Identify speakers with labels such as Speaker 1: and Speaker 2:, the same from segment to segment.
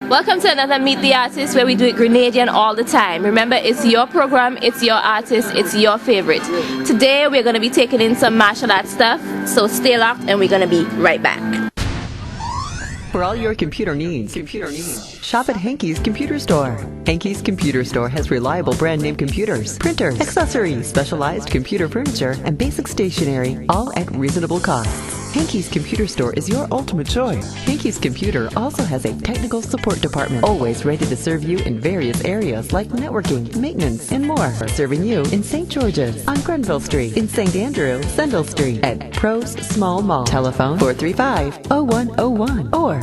Speaker 1: Welcome to another Meet the Artist where we do it Grenadian all the time. Remember, it's your program, it's your artist, it's your favorite. Today we're going to be taking in some martial arts stuff, so stay locked and we're going to be right back.
Speaker 2: For all your computer needs, shop at Hankey's Computer Store. Hankey's Computer Store has reliable brand name computers, printers, accessories, specialized computer furniture, and basic stationery, all at reasonable costs. Hankey's Computer Store is your ultimate choice. Hankey's Computer also has a technical support department, always ready to serve you in various areas like networking, maintenance, and more. Serving you in St. George's, on Grenville Street, in St. Andrew, Sendell Street, at Pros Small Mall. Telephone 435-0101 or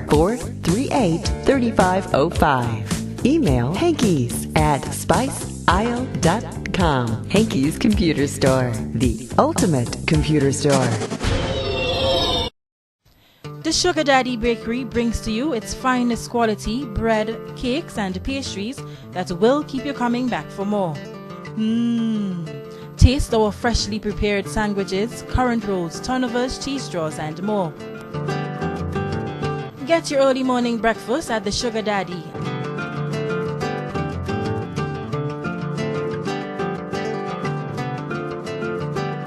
Speaker 2: 438-3505. Email hankeys@spiceisle.com. Hankey's Computer Store, the ultimate computer store.
Speaker 3: The Sugar Daddy Bakery brings to you its finest quality bread, cakes, and pastries that will keep you coming back for more. Taste our freshly prepared sandwiches, currant rolls, turnovers, cheese straws, and more. Get your early morning breakfast at the Sugar Daddy.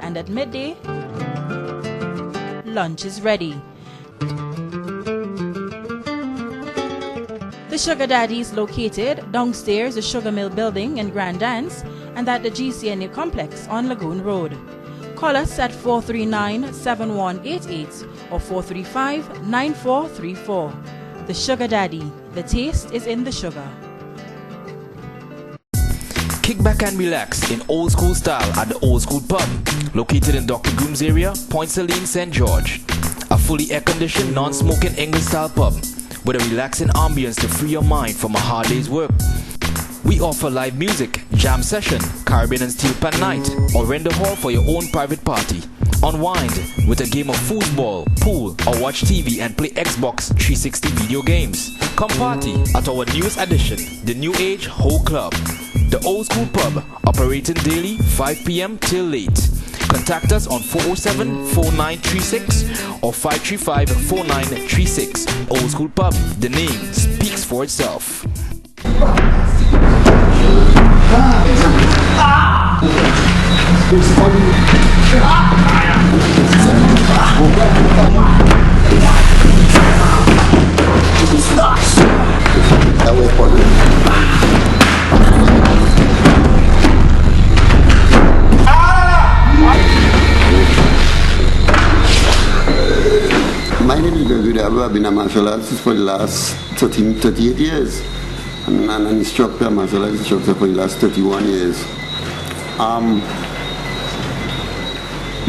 Speaker 3: And at midday, lunch is ready. The Sugar Daddy is located downstairs the Sugar Mill building in Grand Dance and at the GCNA complex on Lagoon Road. Call us at 439-7188 or 435-9434. The Sugar Daddy. The taste is in the sugar.
Speaker 4: Kick back and relax in old school style at the Old School Pub, located in Dr. Groom's area, Point Saline, St. George. A fully air-conditioned, non-smoking English-style pub with a relaxing ambience to free your mind from a hard day's work. We offer live music, jam session, Caribbean and steel pan night, or rent the hall for your own private party. Unwind with a game of foosball, pool, or watch TV and play Xbox 360 video games. Come party at our newest addition, the New Age Whole Club. The Old School Pub, operating daily 5 p.m. till late. Contact us on 407-4936 or 535-4936. Old School Pub, the name speaks for itself.
Speaker 5: My name is Gregory Dabo. I've been a martial artist for the last 38 years. And an instructor, martial arts instructor for the last 31 years.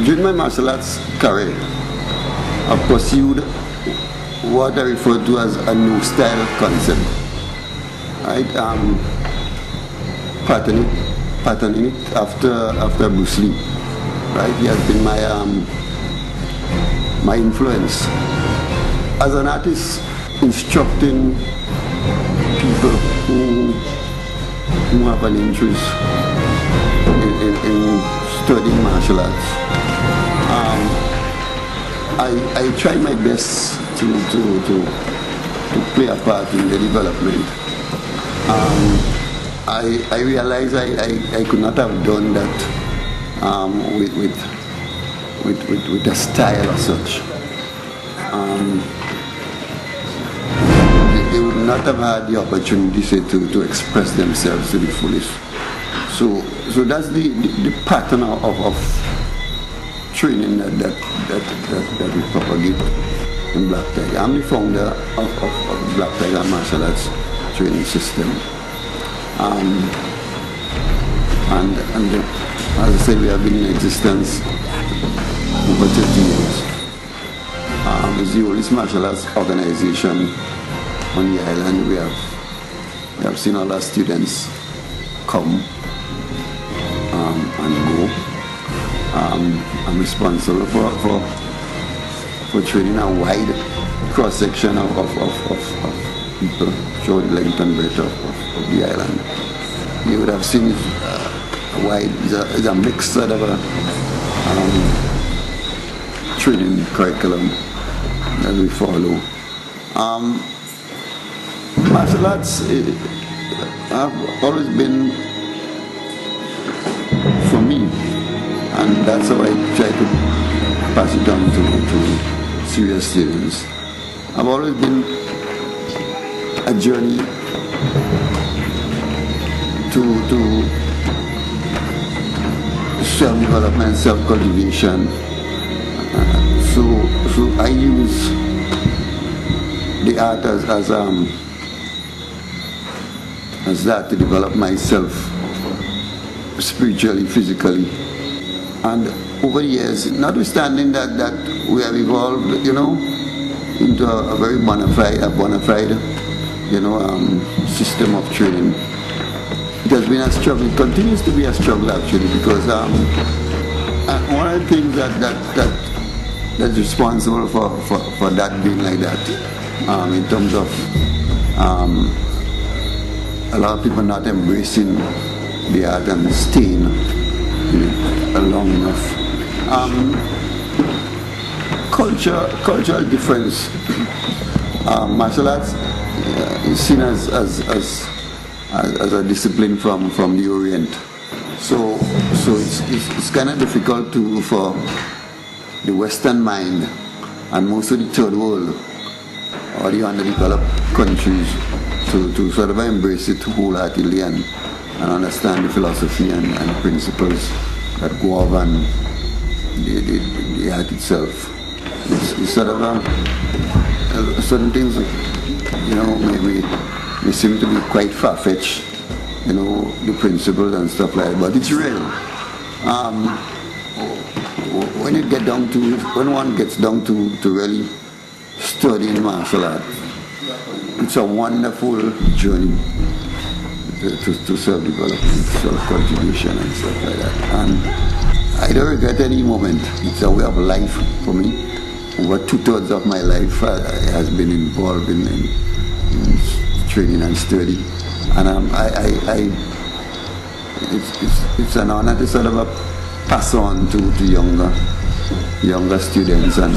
Speaker 5: During my martial arts career, I've pursued what I refer to as a new style concept. Right? Patterning it after Bruce Lee. Right? He has been my influence. As an artist, instructing people who have an interest in studying martial arts, I try my best to play a part in the development. I realize I could not have done that with a style or such. They would not have had the opportunity, say, to express themselves to the fullest. So that's the pattern of training that we propagate in Black Tiger. I'm the founder of Black Tiger Martial Arts Training System. And as I said, we have been in existence over 30 years. It's the oldest martial arts organization on the island. We have seen all our students come and go. I'm responsible for training a wide cross section of people throughout the length and breadth of the island. You would have seen it's a mixed sort of a training curriculum that we follow. Martial arts have always been for me, and that's how I try to pass it on to serious students. I've always been a journey to self-development, self-cultivation. So I use the art as that to develop myself spiritually, physically. And over the years, notwithstanding that we have evolved, into a very bona fide, system of training. It has been a struggle. It continues to be a struggle actually, because one of the things that's responsible for that being like that, in terms of a lot of people not embracing the art and staying long enough. Cultural difference. Martial arts is seen as a discipline from the Orient. So it's kind of difficult for the Western mind and most of the third world or the underdeveloped countries to sort of embrace it wholeheartedly and understand the philosophy and principles that govern the art itself. It's sort of certain things, may seem to be quite far-fetched, the principles and stuff like that, but it's real. When one gets down to really studying martial art, it's a wonderful journey to self-development, self-cultivation and stuff like that. And I don't regret any moment. It's a way of life for me. Over 2/3 of my life has been involved in training and study. And it's an honor to sort of pass on to younger students. And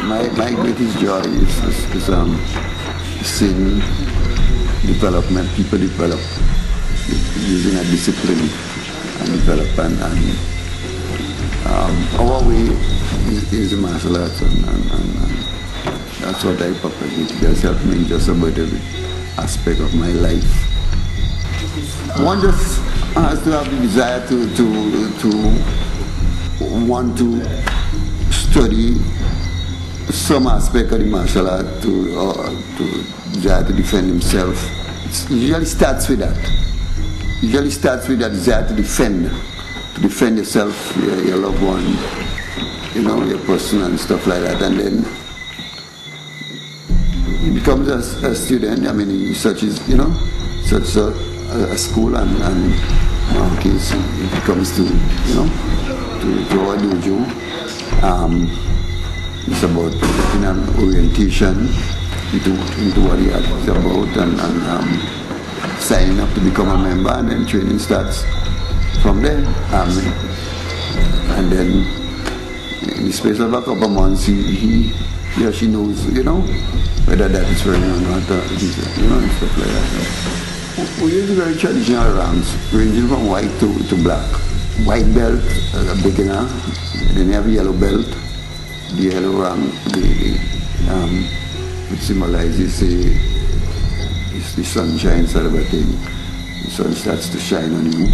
Speaker 5: my greatest joy is seeing development, people develop using a discipline and develop, and our way is the martial arts, and that's what I propagate. It has helped me in just about every aspect of my life. One just has to have the desire to want to study some aspect of the martial art, to desire to defend himself. It usually starts with that. Usually starts with that desire to defend yourself, your loved one, your person and stuff like that. And then he becomes a student. I mean, he searches, such a school, and in our case, he comes to our dojo. It's about getting an orientation into what the art is about, and signing up to become a member, and then training starts from there. And then in the space of a couple of months, he or she knows, whether that is for him or not, and stuff like that. We use very traditional ranks, ranging from white to black. White belt, a beginner, then you have yellow belt. The yellow rank, which symbolizes it's the sunshine sort of a thing. The sun starts to shine on you.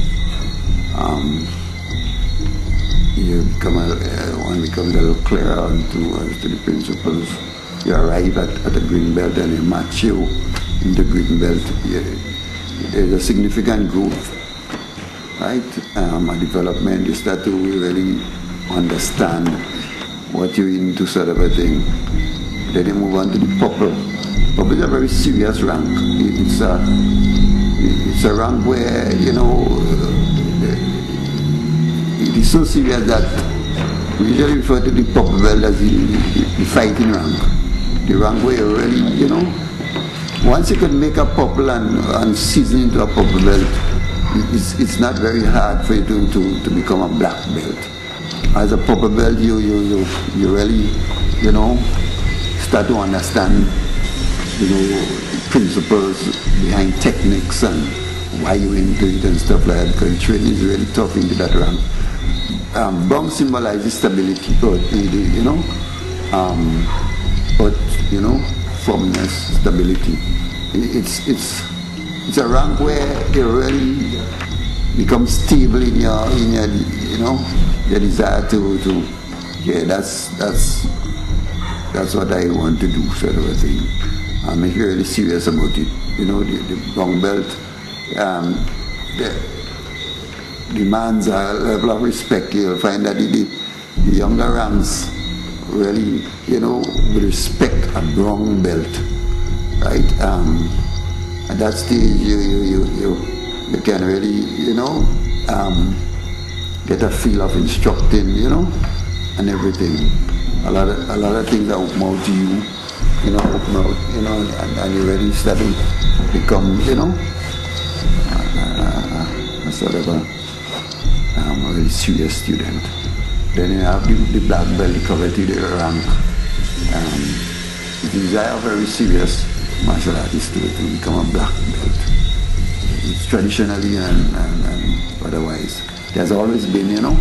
Speaker 5: One becomes a little clearer as to the principles. You arrive at a green belt, and they match you in the green belt. There's a significant growth, right? A development. You start to really understand what you're into, sort of a thing. Then you move on to the purple. Purple is a very serious rank. It's a rank where, it is so serious that we usually refer to the purple belt as the fighting rank. The rank where you really, once you can make a purple and season into a purple belt, it's not very hard for you to become a black belt. As a purple belt, you really, start to understand, principles behind techniques and why you into it and stuff like that, because training is really tough into that rank. Brown symbolizes stability, but firmness, stability. It's a rank where you really become stable in your your desire to that's what I want to do, sort of a thing. I'm really serious about it. The brown belt demands a level of respect. You'll find that the younger ranks really, would respect a brown belt, right? At that stage, you can really, get a feel of instructing, and everything. A lot of things that open out to you, open out, and you're ready to start to become, a sort of a really serious student. Then you have the black belt, the coveted rank. It is a very serious martial artist to become a black belt. It's traditionally and otherwise. There's always been, the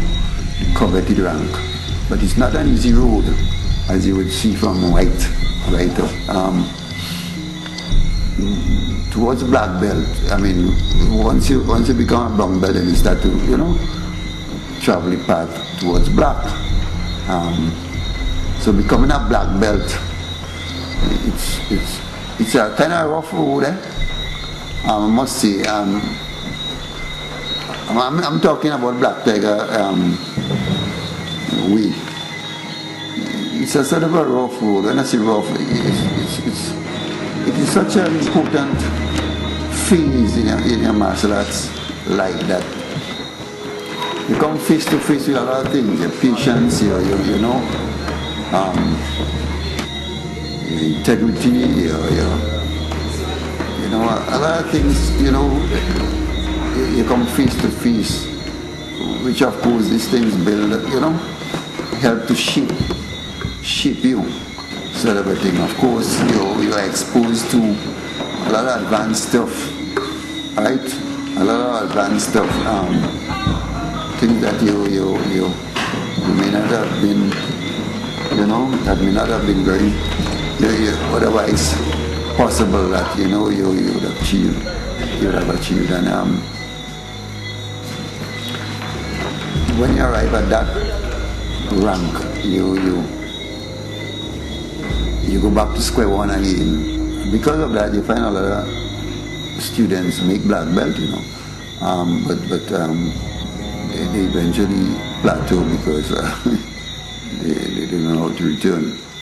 Speaker 5: coveted rank. But it's not an easy road, as you would see from right up. Towards black belt, I mean, once you become a brown belt, then you start to, travel the path towards black. So becoming a black belt, it's a kind of rough road, I must say. I'm talking about Black Tiger way. It's a sort of a rough road. When I say rough, it is such an important phase in your martial arts like that. You come face to face with a lot of things, your patience, your integrity, a lot of things, you come face to face, which of course these things build, help to shape you, sort of a thing. Of course, you're exposed to a lot of advanced stuff, right? A lot of advanced stuff, things that you may not have been, that may not have been very otherwise possible that you would have achieved. And when you arrive at that rank, you go back to square one again. Because of that, you find a lot of students make black belt, but they eventually plateau because they don't know how to return.